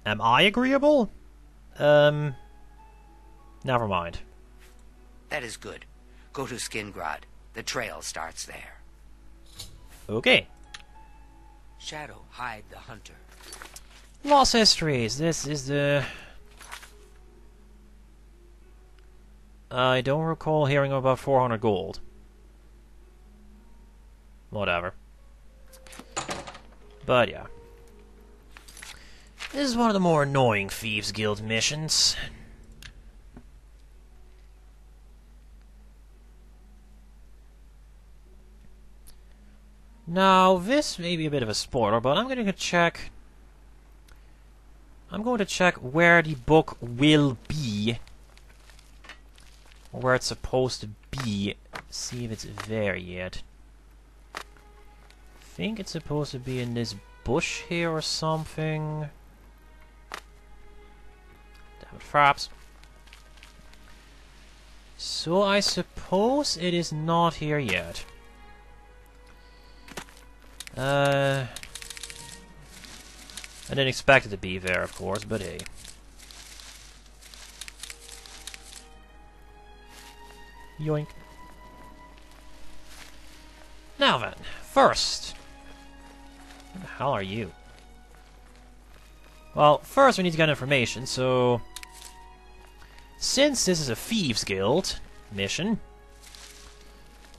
Am I agreeable? Never mind. That is good. Go to Skingrad. The trail starts there. Okay. Shadow, hide the hunter. Lost Histories. This is the... I don't recall hearing about 400 gold. Whatever. But yeah. This is one of the more annoying Thieves Guild missions. Now, this may be a bit of a spoiler, but I'm going to check... I'm going to check where the book will be. Or where it's supposed to be. See if it's there yet. I think it's supposed to be in this bush here or something. Damn it, fraps. So I suppose it is not here yet. I didn't expect it to be there, of course, but hey. Yoink. Now then, first... Where the hell are you? Well, first we need to get information, so... Since this is a Thieves Guild mission,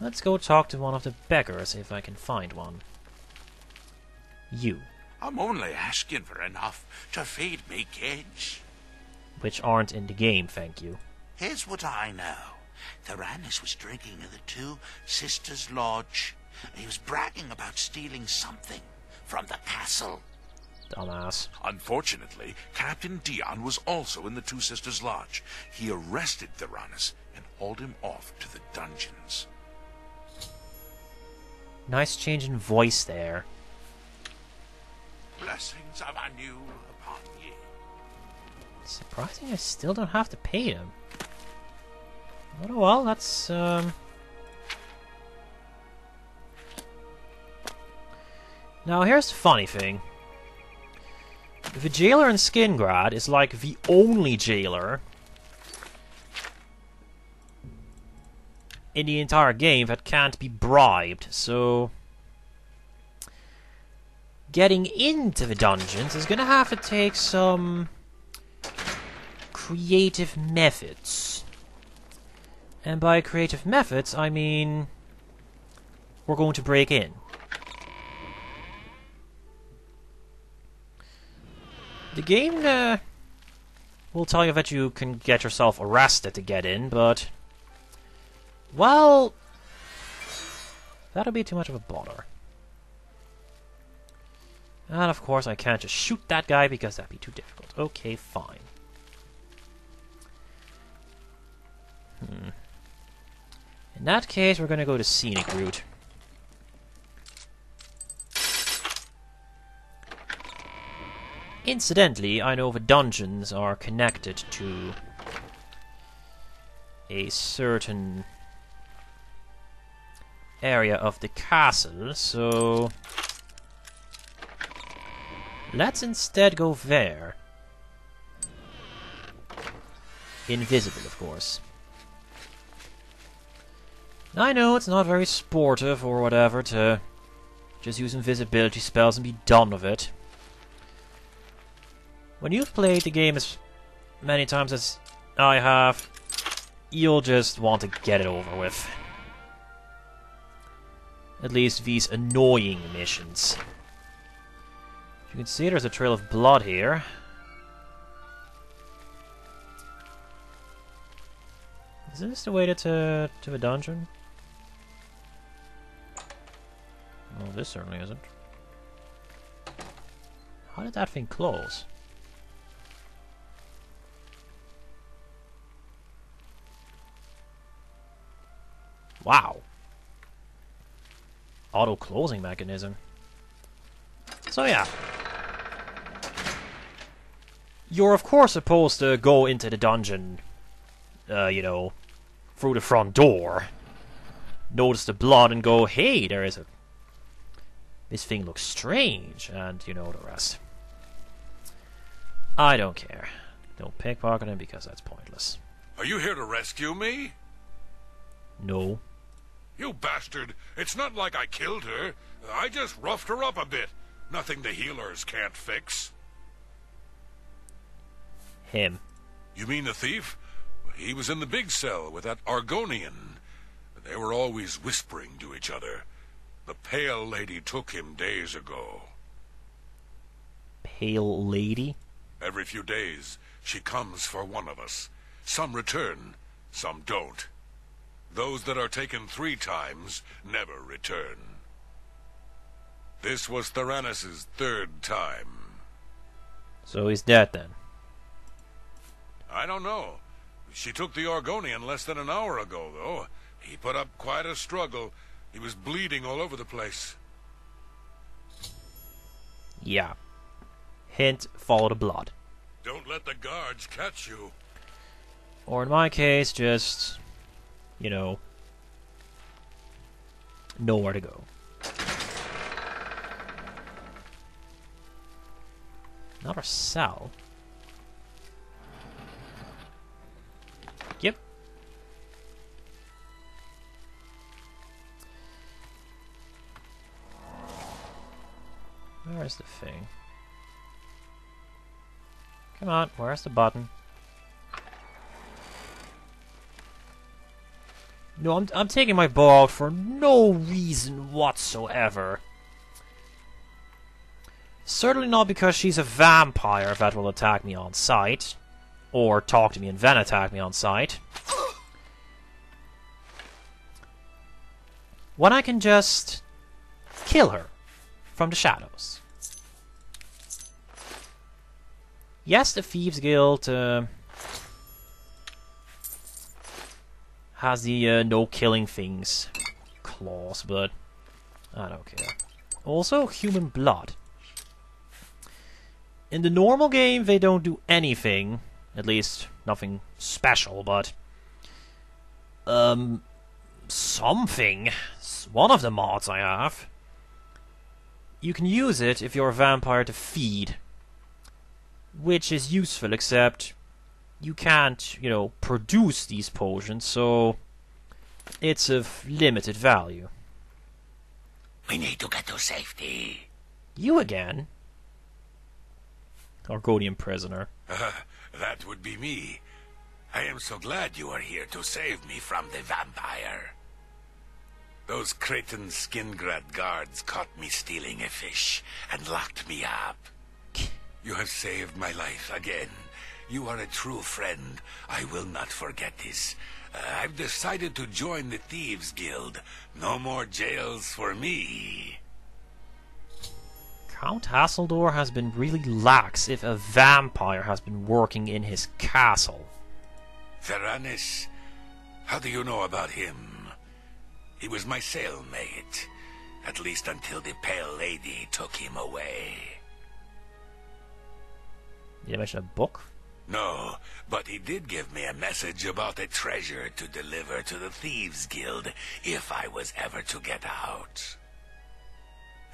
let's go talk to one of the beggars if I can find one. You. I'm only asking for enough to feed me kids. Which aren't in the game, thank you. Here's what I know. Tyrannus was drinking at the Two Sisters' Lodge. He was bragging about stealing something from the castle. Dumbass. Unfortunately, Captain Dion was also in the Two Sisters' Lodge. He arrested Tyrannus and hauled him off to the dungeons. Nice change in voice there. Blessings of Anu upon ye. Surprising I still don't have to pay them. Oh well, that's Now here's the funny thing. The jailer in Skingrad is like the only jailer in the entire game that can't be bribed, so getting into the dungeons is gonna have to take some creative methods. And by creative methods, I mean we're going to break in. The game will tell you that you can get yourself arrested to get in, but... well... that'll be too much of a bother. And of course I can't just shoot that guy because that'd be too difficult. Okay, fine. In that case, we're gonna go the scenic route. Incidentally, I know the dungeons are connected to a certain area of the castle, so let's instead go there. Invisible, of course. I know it's not very sportive or whatever to just use invisibility spells and be done with it. When you've played the game as many times as I have, you'll just want to get it over with. At least these annoying missions. You can see there's a trail of blood here. Is this the way to a dungeon? Oh, this certainly isn't. How did that thing close? Wow. Auto closing mechanism. So yeah. You're of course supposed to go into the dungeon, you know, through the front door. Notice the blood and go, hey, there is a... this thing looks strange, and you know the rest. I don't care. Don't pickpocket him because that's pointless. Are you here to rescue me? No. You bastard! It's not like I killed her. I just roughed her up a bit. Nothing the healers can't fix. Him. You mean the thief? He was in the big cell with that Argonian. They were always whispering to each other. The Pale Lady took him days ago. Pale Lady? Every few days, she comes for one of us. Some return, some don't. Those that are taken 3 times never return. This was Theranos' 3rd time. So he's dead then. I don't know. She took the Argonian less than an hour ago, though. He put up quite a struggle. He was bleeding all over the place. Yeah. Hint, follow the blood. Don't let the guards catch you. Or in my case, just, you know where to go. Another cell. Yep. Where's the thing? Come on, where's the button? No, I'm taking my bow out for no reason whatsoever. Certainly not because she's a vampire that will attack me on sight. Or talk to me and then attack me on sight. When I can just kill her from the shadows. Yes, the Thieves Guild has the no killing things clause, but I don't care. Also, human blood. In the normal game, they don't do anything, at least nothing special, but something. One of the mods I have. You can use it if you're a vampire to feed, which is useful, except you can't, produce these potions, so it's of limited value. We need to get to safety. You again? Argonian prisoner. That would be me. I am so glad you are here to save me from the vampire. Those Cretan Skingrad guards caught me stealing a fish and locked me up. You have saved my life again. You are a true friend. I will not forget this. I've decided to join the Thieves Guild. No more jails for me. Count Hassildor has been really lax if a vampire has been working in his castle. Theranos? How do you know about him? He was my cellmate. At least until the Pale Lady took him away. Did I mention a book? No, but he did give me a message about a treasure to deliver to the Thieves Guild if I was ever to get out.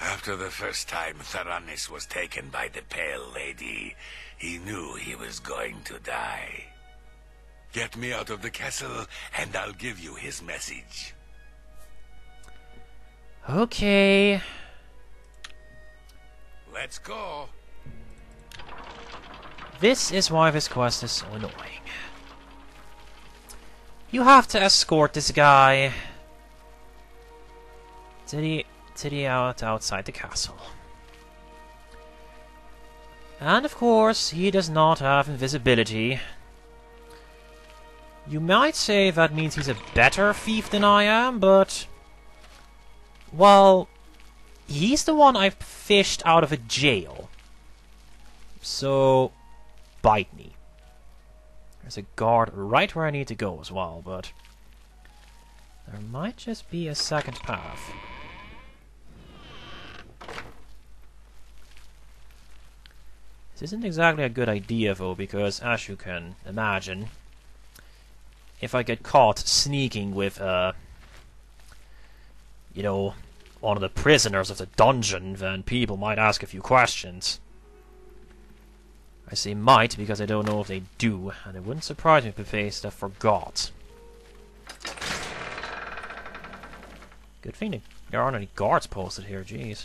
After the first time Theranos was taken by the Pale Lady, he knew he was going to die. Get me out of the castle, and I'll give you his message. Okay. Let's go. This is why this quest is so annoying. You have to escort this guy to the outside the castle. And of course, he does not have invisibility. You might say that means he's a better thief than I am, but well, he's the one I fished out of a jail. So bite me. There's a guard right where I need to go as well, but there might just be a second path. This isn't exactly a good idea though, because as you can imagine, if I get caught sneaking with one of the prisoners of the dungeon, then people might ask a few questions. I say might because I don't know if they do, and it wouldn't surprise me if Bethesda forgot. Good thing there aren't any guards posted here, jeez.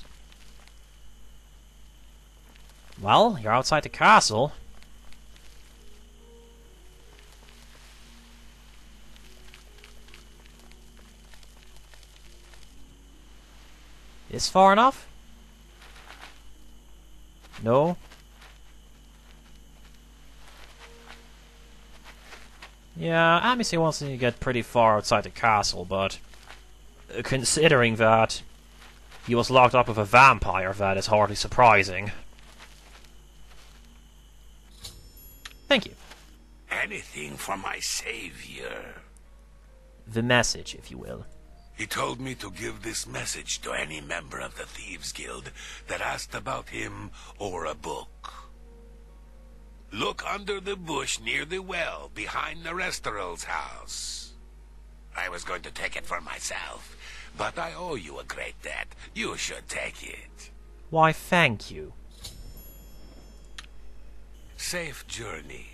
Well, you're outside the castle. Is far enough? No? Yeah, Amici wants to get pretty far outside the castle, but considering that he was locked up with a vampire, that is hardly surprising. Thank you. Anything for my savior. The message, if you will. He told me to give this message to any member of the Thieves Guild that asked about him or a book. Look under the bush near the well behind the Restoral's house. I was going to take it for myself, but I owe you a great debt. You should take it. Why, thank you. Safe journey.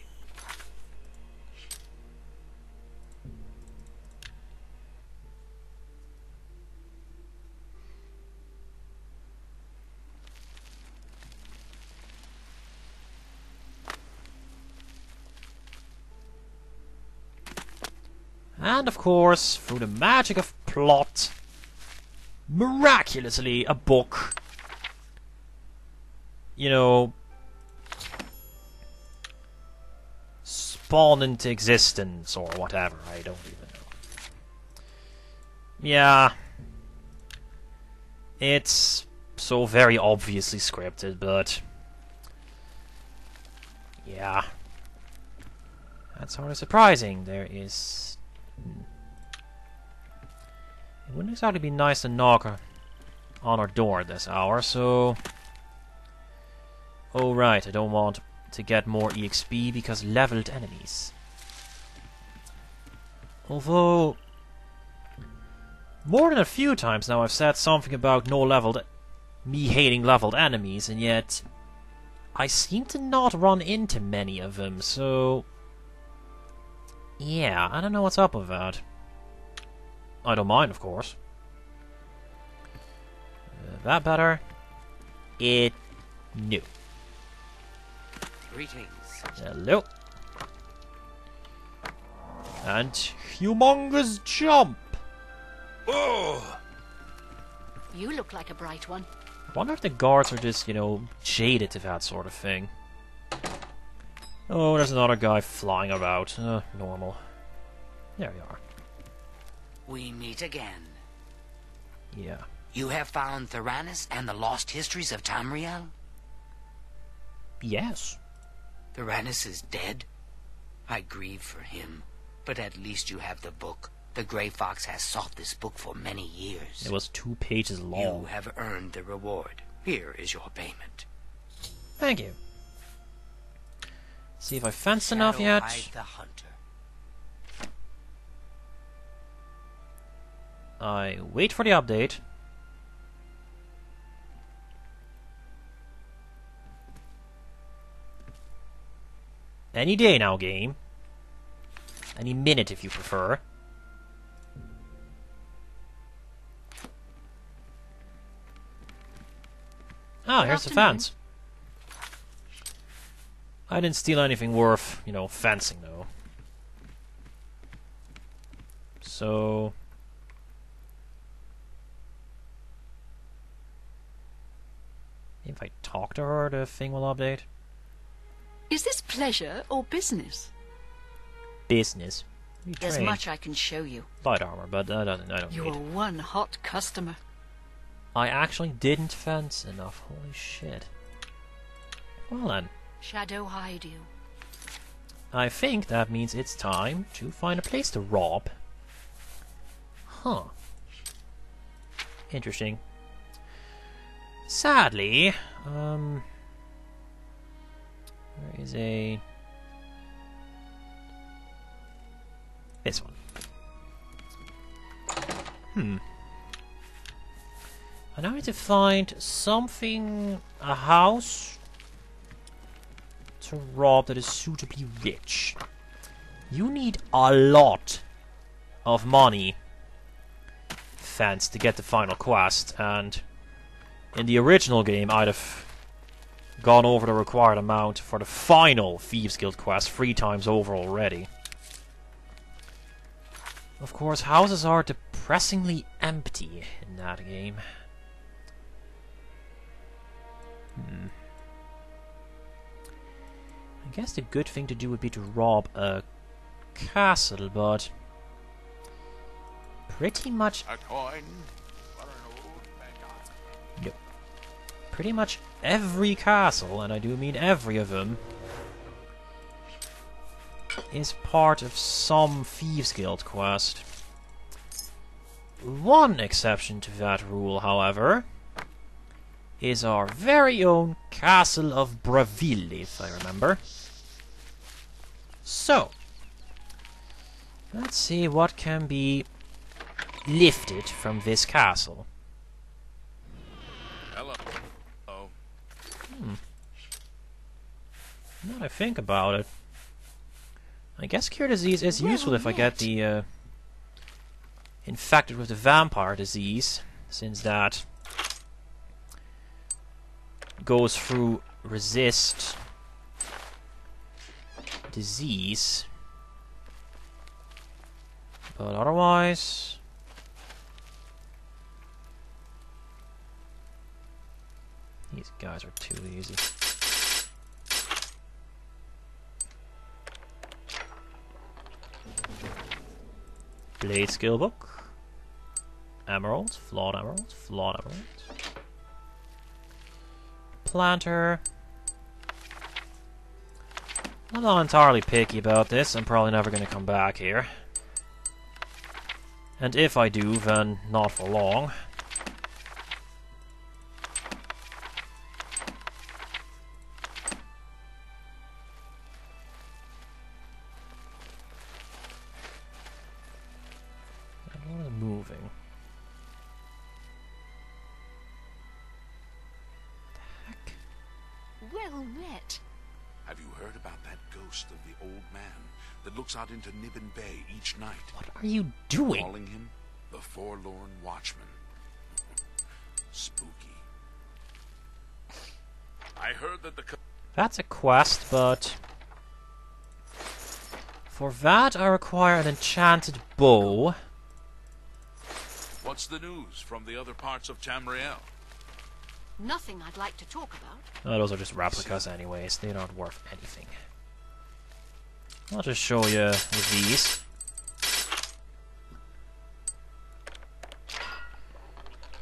And of course, through the magic of plot, miraculously a book, you know, spawned into existence or whatever, I don't even know. Yeah, it's so very obviously scripted, but yeah, that's sort of surprising. There is... It wouldn't exactly be nice to knock on our door at this hour, so... Oh right, I don't want to get more EXP because leveled enemies. Although... More than a few times now I've said something about me hating leveled enemies, and yet... I seem to not run into many of them, so... Yeah, I don't know what's up with that. I don't mind, of course. That better? No. Greetings. Hello. And humongous jump! Oh! You look like a bright one. I wonder if the guards are just, you know, jaded to that sort of thing. Oh, there's another guy flying about. Normal. There you are. We meet again. Yeah. You have found Theranis and the Lost Histories of Tamriel? Yes. Theranis is dead? I grieve for him, but at least you have the book. The Grey Fox has sought this book for many years. It was 2 pages long. You have earned the reward. Here is your payment. Thank you. See if I fence enough yet. Shadow-eyed the hunter. I wait for the update. Any day now, game. Any minute if you prefer. Ah, here's the fence. I didn't steal anything worth, you know, fencing though. So... If I talk to her, the thing will update. Is this pleasure or business? Business. There's Train. much I can show you. Light armor, but I don't You need are it. one hot customer. I actually didn't fence enough. Holy shit. Well then. Shadow hide you. I think that means it's time to find a place to rob. Huh. Interesting. Sadly, there is a... This one. I now need to find something, a house, to rob that is suitably rich. You need a lot of money, fence, to get the final quest, and in the original game I'd have gone over the required amount for the final Thieves Guild quest 3 times over already. Of course, houses are depressingly empty in that game. I guess the good thing to do would be to rob a castle, but pretty much... A coin for an old beggar. Yep. Pretty much every castle, and I do mean every of them, is part of some Thieves Guild quest. One exception to that rule, however, is our very own Castle of Braville, if I remember. So, let's see what can be lifted from this castle. Hello. Now that I think about it, I guess Cure Disease is useful if I get the infected with the vampire disease, since that goes through resist disease. But otherwise, these guys are too easy. Blade skill book. Emeralds, flawed emeralds, flawed emeralds. Planter. I'm not entirely picky about this. I'm probably never going to come back here. And if I do, then not for long. What is moving? Well met. Have you heard about that ghost of the old man that looks out into Nibbin Bay each night? What are you doing? Calling him the Forlorn Watchman. Spooky. I heard that the... That's a quest, but for that I require an enchanted bow. What's the news from the other parts of Tamriel? Nothing I'd like to talk about. Oh, those are just replicas anyways, they aren't worth anything. I'll just show you with these.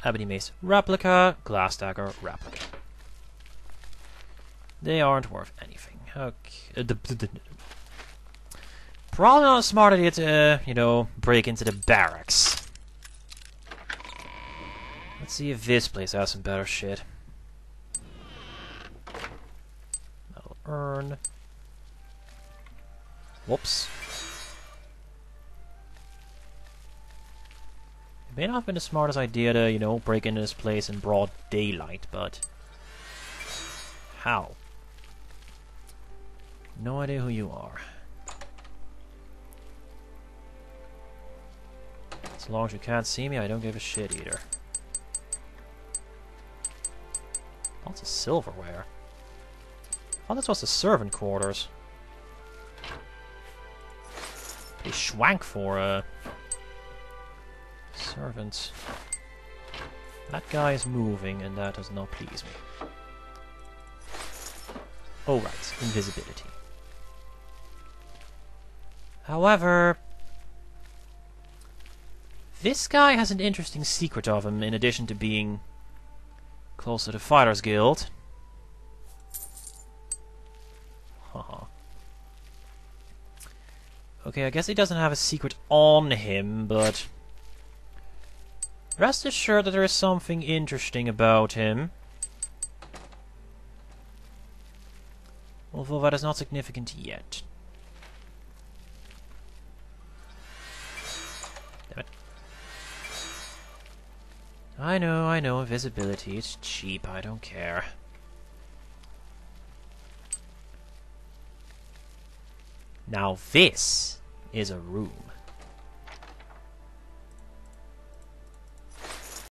Ebony Mace replica, Glass Dagger replica. They aren't worth anything. Okay. Probably not a smart idea to, you know, break into the barracks. Let's see if this place has some better shit. Metal urn. Whoops. It may not have been the smartest idea to, you know, break into this place in broad daylight, but how? No idea who you are. As long as you can't see me, I don't give a shit either. Lots of silverware. Oh, this was the servant quarters. Pretty schwank for servants. That guy is moving, and that does not please me. Oh, right, invisibility. However, this guy has an interesting secret of him, in addition to being close to the Fighters Guild. Haha. Okay, I guess he doesn't have a secret on him, but rest assured that there is something interesting about him. Although that is not significant yet. Damn it. I know, invisibility, it's cheap, I don't care. Now this is a room.